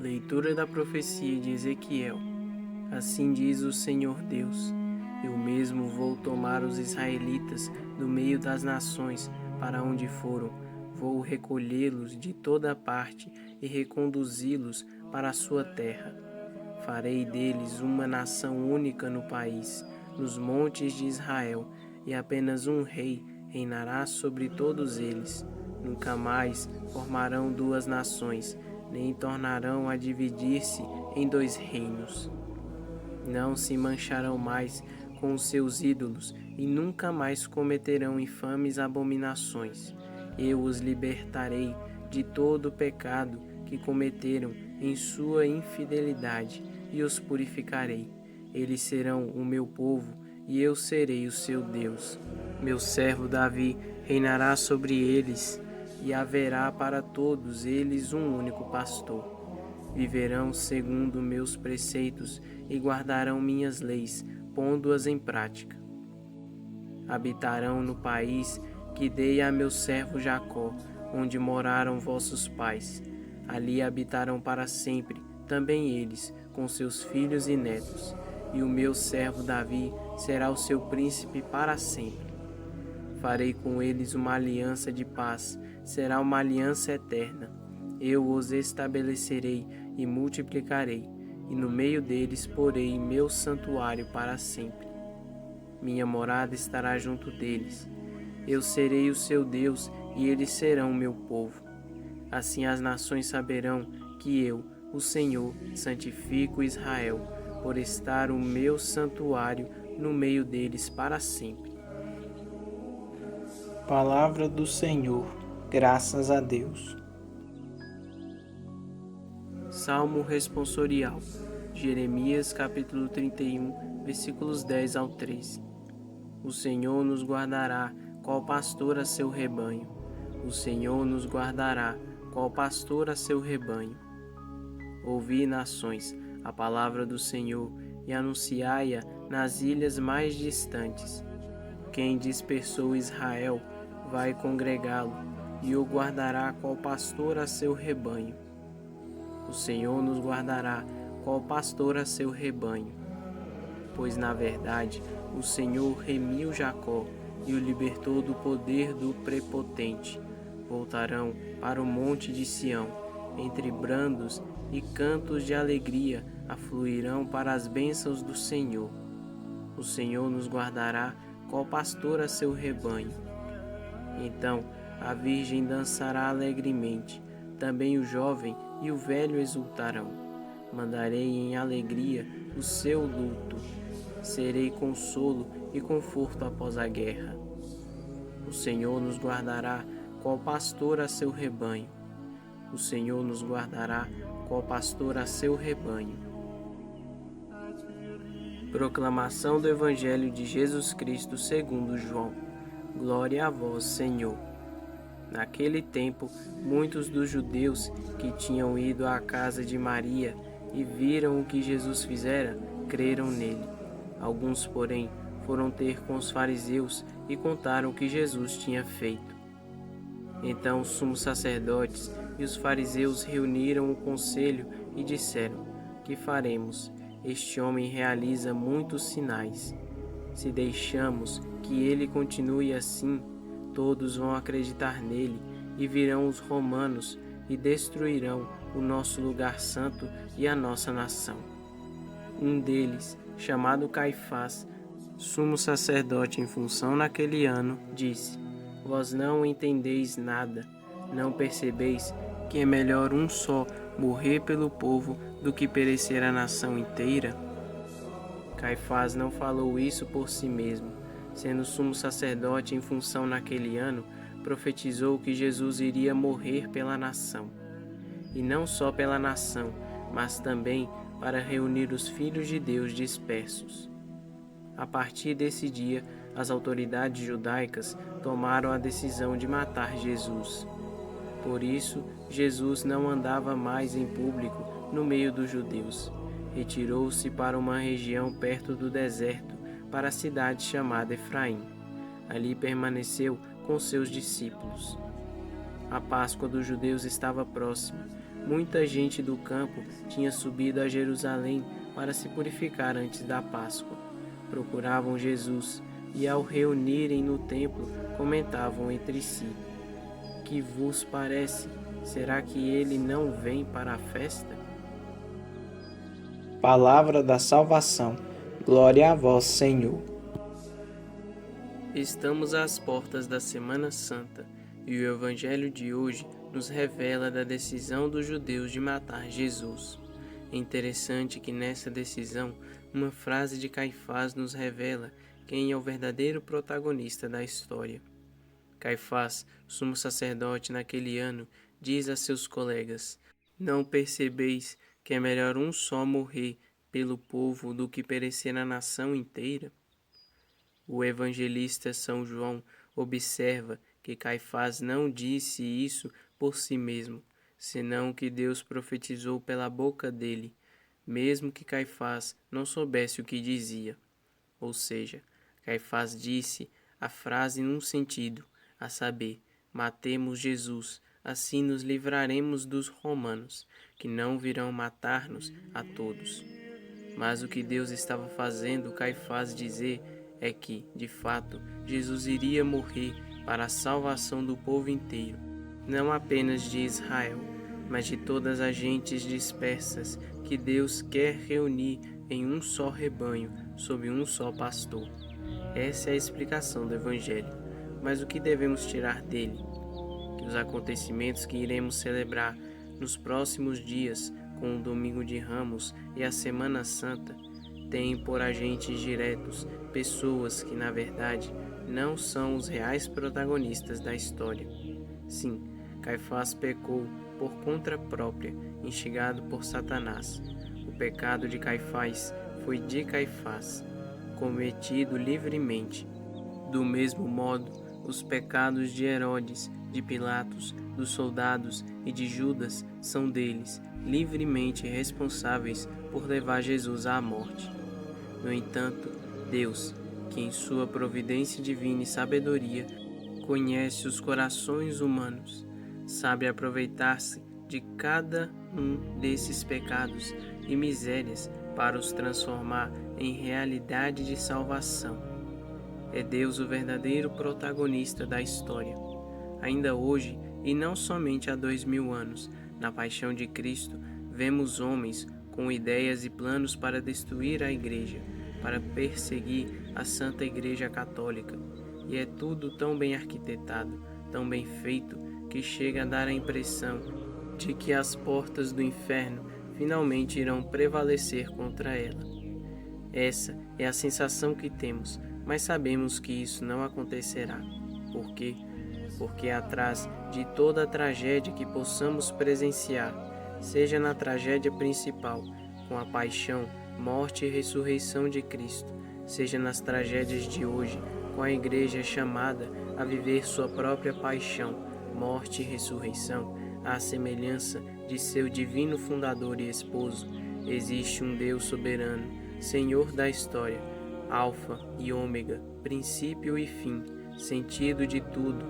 Leitura da profecia de Ezequiel. Assim diz o Senhor Deus: Eu mesmo vou tomar os israelitas do meio das nações para onde foram. Vou recolhê-los de toda parte e reconduzi-los para a sua terra. Farei deles uma nação única no país, nos montes de Israel, e apenas um rei reinará sobre todos eles. Nunca mais formarão duas nações, nem tornarão a dividir-se em dois reinos. Não se mancharão mais com os seus ídolos e nunca mais cometerão infames abominações. Eu os libertarei de todo o pecado que cometeram em sua infidelidade e os purificarei. Eles serão o meu povo e eu serei o seu Deus. Meu servo Davi reinará sobre eles e haverá para todos eles um único pastor. Viverão segundo meus preceitos e guardarão minhas leis, pondo-as em prática. Habitarão no país que dei a meu servo Jacó, onde moraram vossos pais. Ali habitarão para sempre, também eles, com seus filhos e netos. E o meu servo Davi será o seu príncipe para sempre. Farei com eles uma aliança de paz, será uma aliança eterna. Eu os estabelecerei e multiplicarei, e no meio deles porei meu santuário para sempre. Minha morada estará junto deles. Eu serei o seu Deus e eles serão meu povo. Assim as nações saberão que eu, o Senhor, santifico Israel, por estar o meu santuário no meio deles para sempre. Palavra do Senhor, graças a Deus. Salmo responsorial, Jeremias capítulo 31, versículos 10 ao 13. O Senhor nos guardará, qual pastor a seu rebanho. O Senhor nos guardará, qual pastor a seu rebanho. Ouvi, nações, a palavra do Senhor e anunciai-a nas ilhas mais distantes. Quem dispersou Israel vai congregá-lo e o guardará, qual pastor a seu rebanho. O Senhor nos guardará, qual pastor a seu rebanho. Pois, na verdade, o Senhor remiu Jacó e o libertou do poder do prepotente. Voltarão para o monte de Sião, entre brandos e cantos de alegria, afluirão para as bênçãos do Senhor. O Senhor nos guardará, qual pastor a seu rebanho. Então a virgem dançará alegremente, também o jovem e o velho exultarão. Mandarei em alegria o seu luto, serei consolo e conforto após a guerra. O Senhor nos guardará, qual pastor a seu rebanho. O Senhor nos guardará, qual pastor a seu rebanho. Proclamação do Evangelho de Jesus Cristo segundo João. Glória a vós, Senhor. Naquele tempo, muitos dos judeus que tinham ido à casa de Maria e viram o que Jesus fizera, creram nele. Alguns, porém, foram ter com os fariseus e contaram o que Jesus tinha feito. Então os sumos sacerdotes e os fariseus reuniram o conselho e disseram: Que faremos? Este homem realiza muitos sinais. Se deixamos que ele continue assim, todos vão acreditar nele e virão os romanos e destruirão o nosso lugar santo e a nossa nação. Um deles, chamado Caifás, sumo sacerdote em função naquele ano, disse: Vós não entendeis nada, não percebeis que é melhor um só morrer pelo povo do que perecer a nação inteira? Caifás não falou isso por si mesmo. Sendo sumo sacerdote em função naquele ano, profetizou que Jesus iria morrer pela nação. E não só pela nação, mas também para reunir os filhos de Deus dispersos. A partir desse dia, as autoridades judaicas tomaram a decisão de matar Jesus. Por isso, Jesus não andava mais em público no meio dos judeus. Retirou-se para uma região perto do deserto, para a cidade chamada Efraim. Ali permaneceu com seus discípulos. A Páscoa dos judeus estava próxima. muita gente do campo tinha subido a Jerusalém para se purificar antes da Páscoa. Procuravam Jesus e, ao reunirem no templo, comentavam entre si: Que vos parece? Será que ele não vem para a festa? Palavra da salvação. Glória a vós, Senhor. Estamos às portas da Semana Santa e o Evangelho de hoje nos revela da decisão dos judeus de matar Jesus. É interessante que nessa decisão, uma frase de Caifás nos revela quem é o verdadeiro protagonista da história. Caifás, sumo sacerdote naquele ano, diz a seus colegas: Não percebeis que é melhor um só morrer pelo povo do que perecer a nação inteira? O evangelista São João observa que Caifás não disse isso por si mesmo, senão que Deus profetizou pela boca dele, mesmo que Caifás não soubesse o que dizia. Ou seja, Caifás disse a frase num sentido, a saber, matemos Jesus, assim nos livraremos dos romanos, que não virão matar-nos a todos. Mas o que Deus estava fazendo Caifás dizer é que, de fato, Jesus iria morrer para a salvação do povo inteiro, não apenas de Israel, mas de todas as gentes dispersas que Deus quer reunir em um só rebanho, sob um só pastor. Essa é a explicação do Evangelho. Mas o que devemos tirar dele? Que os acontecimentos que iremos celebrar nos próximos dias, com o Domingo de Ramos e a Semana Santa, têm por agentes diretos pessoas que, na verdade, não são os reais protagonistas da história. Sim, Caifás pecou por conta própria, instigado por Satanás. O pecado de Caifás foi de Caifás, cometido livremente. Do mesmo modo, os pecados de Herodes, de Pilatos, dos soldados e de Judas são deles, livremente responsáveis por levar Jesus à morte. No entanto, Deus, que em sua providência divina e sabedoria conhece os corações humanos, sabe aproveitar-se de cada um desses pecados e misérias para os transformar em realidade de salvação. É Deus o verdadeiro protagonista da história. Ainda hoje, e não somente há 2000 anos, na paixão de Cristo, vemos homens com ideias e planos para destruir a Igreja, para perseguir a Santa Igreja Católica. E é tudo tão bem arquitetado, tão bem feito, que chega a dar a impressão de que as portas do inferno finalmente irão prevalecer contra ela. Essa é a sensação que temos, mas sabemos que isso não acontecerá. Por quê? Porque atrás de toda a tragédia que possamos presenciar, seja na tragédia principal, com a paixão, morte e ressurreição de Cristo, seja nas tragédias de hoje, com a Igreja chamada a viver sua própria paixão, morte e ressurreição, à semelhança de seu divino fundador e esposo, existe um Deus soberano, Senhor da história, Alfa e Ômega, princípio e fim, sentido de tudo,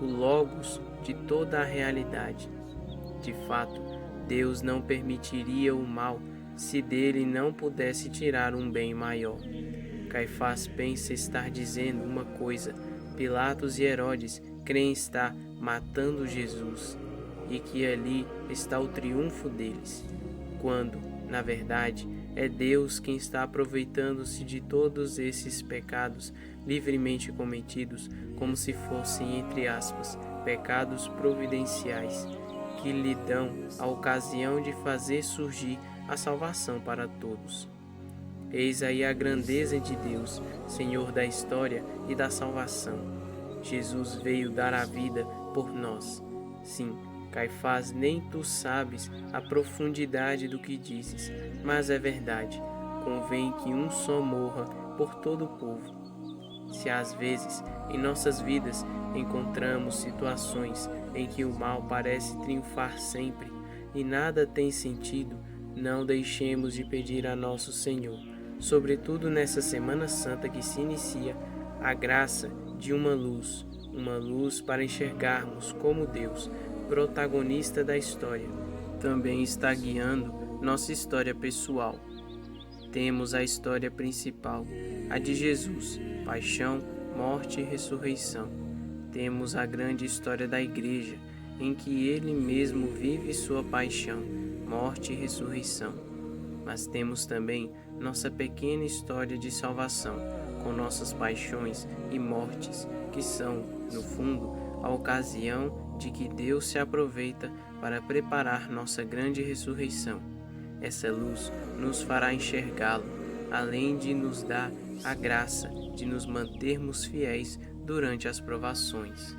o Logos de toda a realidade. De fato, Deus não permitiria o mal se dele não pudesse tirar um bem maior. Caifás pensa estar dizendo uma coisa, Pilatos e Herodes creem estar matando Jesus e que ali está o triunfo deles, quando, na verdade, é Deus quem está aproveitando-se de todos esses pecados livremente cometidos como se fossem, entre aspas, pecados providenciais, que lhe dão a ocasião de fazer surgir a salvação para todos. Eis aí a grandeza de Deus, Senhor da história e da salvação. Jesus veio dar a vida por nós. Sim, Caifás, nem tu sabes a profundidade do que dizes, mas é verdade. Convém que um só morra por todo o povo. Se às vezes em nossas vidas encontramos situações em que o mal parece triunfar sempre e nada tem sentido, não deixemos de pedir a nosso Senhor, sobretudo nessa Semana Santa que se inicia, a graça de uma luz para enxergarmos como Deus, protagonista da história, também está guiando nossa história pessoal. Temos a história principal, a de Jesus, paixão, morte e ressurreição. Temos a grande história da Igreja, em que Ele mesmo vive sua paixão, morte e ressurreição. Mas temos também nossa pequena história de salvação, com nossas paixões e mortes, que são, no fundo, a ocasião de que Deus se aproveita para preparar nossa grande ressurreição. Essa luz nos fará enxergá-lo, além de nos dar a graça de nos mantermos fiéis durante as provações.